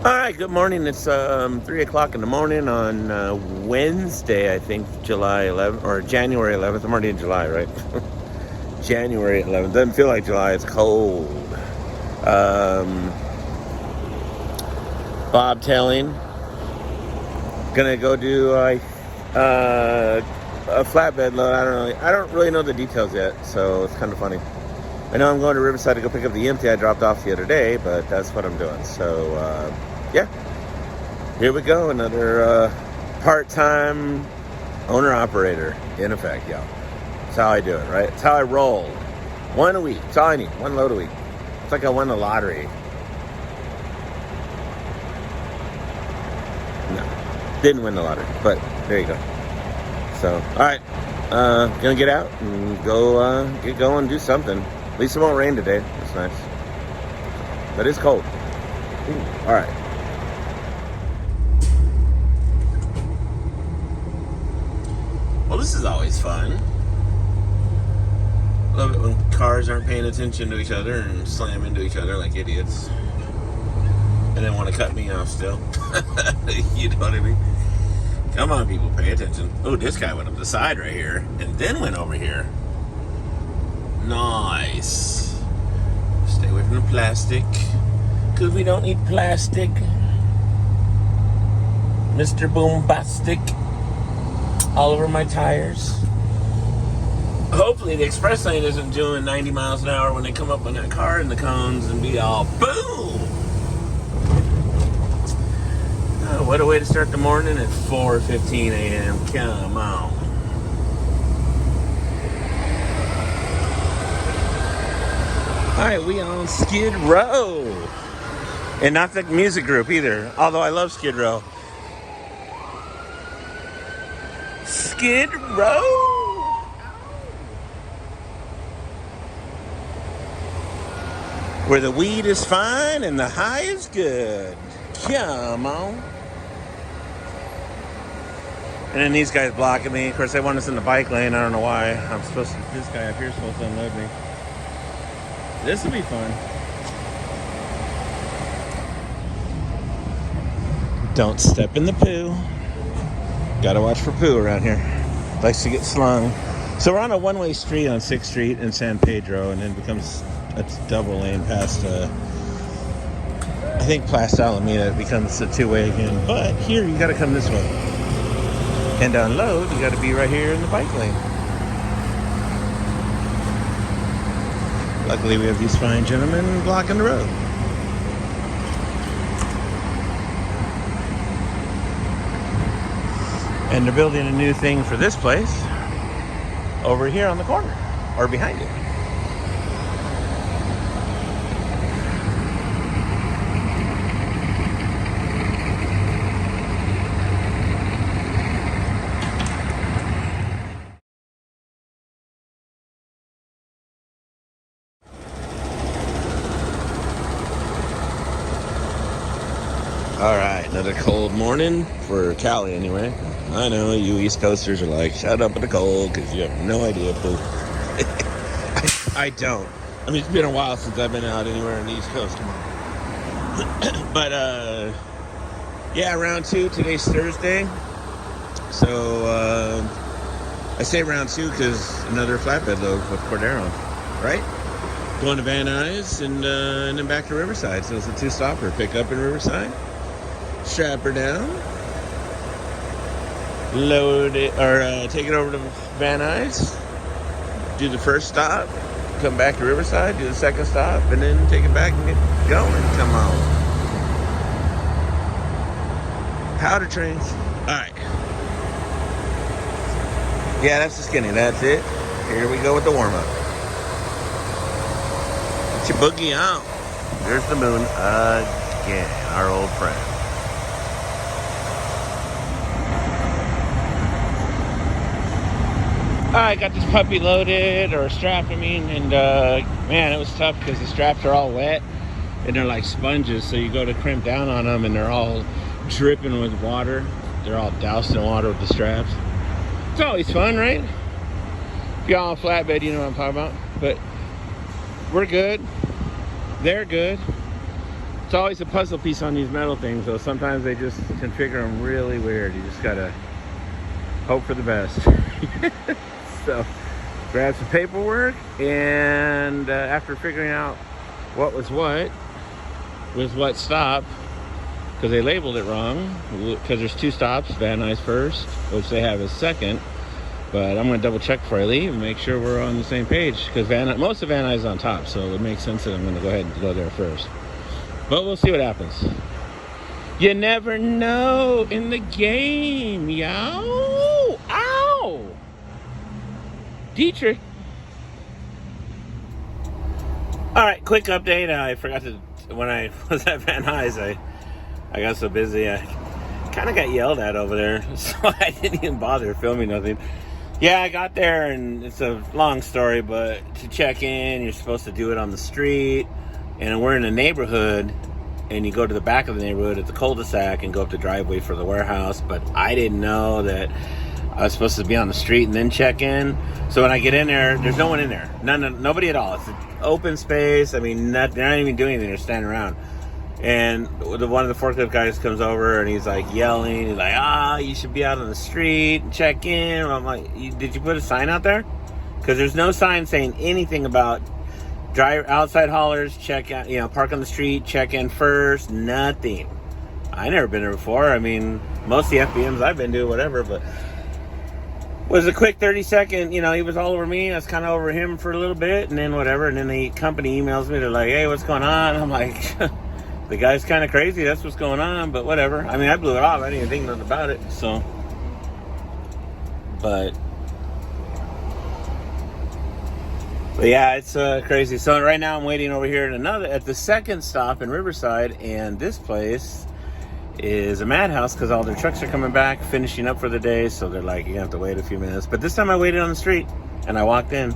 All right, good morning. It's 3 o'clock in the morning on Wednesday, I think, July 11th, or January 11th. I'm already in July, right? January 11th. Doesn't feel like July. It's cold. Um, Bobtailing. Gonna go do a flatbed load. I don't really know the details yet, so it's kind of funny. I know I'm going to Riverside to go pick up the empty I dropped off the other day, but that's what I'm doing. So, yeah, here we go. Another part-time owner-operator in effect, y'all. That's how I do it, right? It's how I roll. One a week. That's all I need. One load a week. It's like I won the lottery. No, didn't win the lottery, but there you go. So, all right, gonna get out and go get going, do something. At least it won't rain today. That's nice. But it's cold. Ooh, all right. Well, this is always fun. Love it when cars aren't paying attention to each other and slam into each other like idiots. And then want to cut me off still. You know what I mean? Come on, people, pay attention. Oh, this guy went up the side right here and then went over here. Nice. Stay away from the plastic, because we don't need plastic. Mr. Boombastic all over my tires. Hopefully the express lane isn't doing 90 miles an hour when they come up on that car in the cones and be all boom. Oh, what a way to start the morning at 4:15 a.m. Come on. All right, we on Skid Row. And not the music group either, although I love Skid Row. Skid Row! Where the weed is fine and the high is good. Come on. And then these guys blocking me. Of course, they want us in the bike lane. I don't know why. This guy up here is supposed to unload me. This will be fun. Don't step in the poo. Gotta watch for poo around here. Likes to get slung. So we're on a one-way street on 6th Street in San Pedro, and then becomes a double lane past, I think past Alameda. It becomes a two-way again. But here, you gotta come this way. And to unload, you gotta be right here in the bike lane. Luckily, we have these fine gentlemen blocking the road. And they're building a new thing for this place over here on the corner, or behind it. All right, another cold morning for Cali anyway. I know you East Coasters are like, shut up with the cold because you have no idea, poo. I don't. I mean, it's been a while since I've been out anywhere on the East Coast. Come on. But, yeah, round two. Today's Thursday. So, I say round two because another flatbed load with Cordero, right? Going to Van Nuys and then back to Riverside. So it's a two-stopper. Pick up in Riverside. Strap her down, load it, or take it over to Van Nuys, do the first stop, come back to Riverside, do the second stop, and then take it back and get going. Come on. Powder trains. All right. Yeah, that's the skinny. That's it. Here we go with the warm-up. Get your boogie on. There's the moon again, our old friend. I got this puppy loaded, or strapped, and man, it was tough because the straps are all wet and they're like sponges, so you go to crimp down on them and they're all dripping with water. They're all doused in water with the straps. It's always fun, right? If y'all on flatbed, you know what I'm talking about. But we're good. They're good. It's always a puzzle piece on these metal things, though. Sometimes they just configure them really weird. You just gotta hope for the best. So, grab some paperwork, and after figuring out what was what stop, because they labeled it wrong, because there's 2 stops, Van Nuys first, which they have as second. But I'm going to double check before I leave and make sure we're on the same page, because most of Van Nuys is on top, so it makes sense that I'm going to go ahead and go there first. But we'll see what happens. You never know in the game, yo. Ow! Dietrich. All right, quick update. I forgot to, when I was at Van Nuys, I got so busy, I kind of got yelled at over there, so I didn't even bother filming nothing. Yeah, I got there, and it's a long story, but to check in, you're supposed to do it on the street, and we're in a neighborhood, and you go to the back of the neighborhood at the cul-de-sac and go up the driveway for the warehouse, but I didn't know that I was supposed to be on the street and then check in. So when I get in there, there's no one in there. Nobody at all. It's an open space. I mean, they're not even doing anything. They're standing around. And one of the forklift guys comes over, and he's like yelling. He's like, you should be out on the street and check in. And I'm like, did you put a sign out there? Because there's no sign saying anything about drive outside haulers, check out, park on the street, check in first, nothing. I never been there before. I mean, most of the FBMs I've been to, whatever, but it was a quick 30-second, he was all over me. I was kind of over him for a little bit, and then whatever. And then the company emails me. They're like, hey, what's going on? I'm like, the guy's kind of crazy. That's what's going on, but whatever. I mean, I blew it off. I didn't even think nothing about it, so. But yeah, it's crazy. So right now I'm waiting over here at the second stop in Riverside, and this place is a madhouse because all their trucks are coming back, finishing up for the day. So they're like, you have to wait a few minutes. But this time I waited on the street, and I walked in.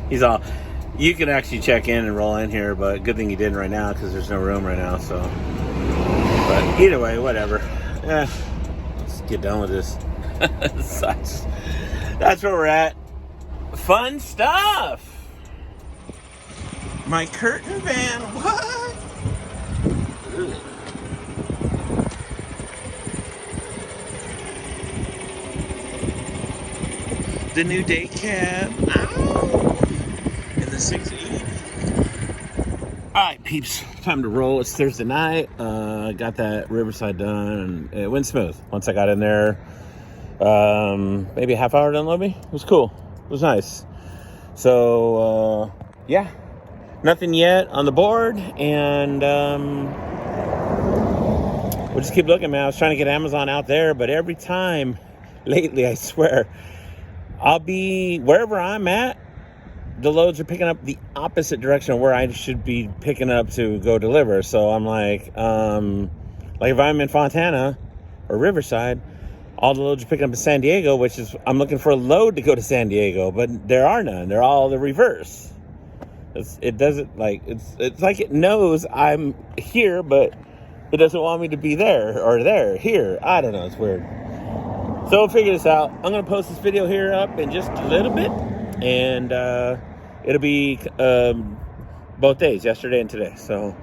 He's all, you can actually check in and roll in here, but good thing you didn't right now because there's no room right now. So, but either way, whatever. Let's get done with this. That's where we're at. Fun stuff. My curtain van. What? Ugh. The new day cab. Ow. And the 680. Alright, peeps. Time to roll. It's Thursday night. Got that Riverside done, and it went smooth. Once I got in there, maybe a half hour to unload me. It was cool. It was nice. So, yeah. Nothing yet on the board, and we'll just keep looking, man. I was trying to get Amazon out there, but every time lately, I swear, I'll be wherever I'm at, the loads are picking up the opposite direction of where I should be picking up to go deliver. So I'm like if I'm in Fontana or Riverside, all the loads are picking up in San Diego, which is, I'm looking for a load to go to San Diego, but there are none. They're all the reverse. It doesn't, like, it's like it knows I'm here, but it doesn't want me to be there or here. I don't know. It's weird. So we'll figure this out. I'm going to post this video here up in just a little bit, and it'll be both days, yesterday and today. So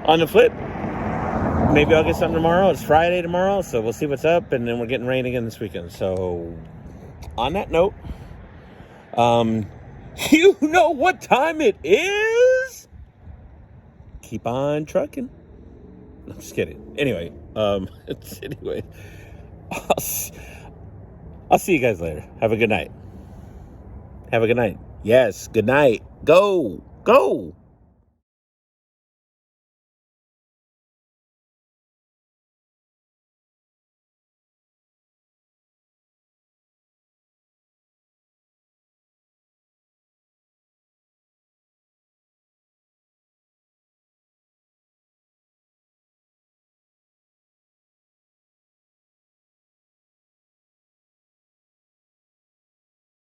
on the flip, maybe I'll get something tomorrow. It's Friday tomorrow, so we'll see what's up, and then we're getting rain again this weekend. So on that note, you know what time it is? Keep on trucking. I'm just kidding. Anyway, I'll see you guys later. Have a good night. Yes, good night. Go.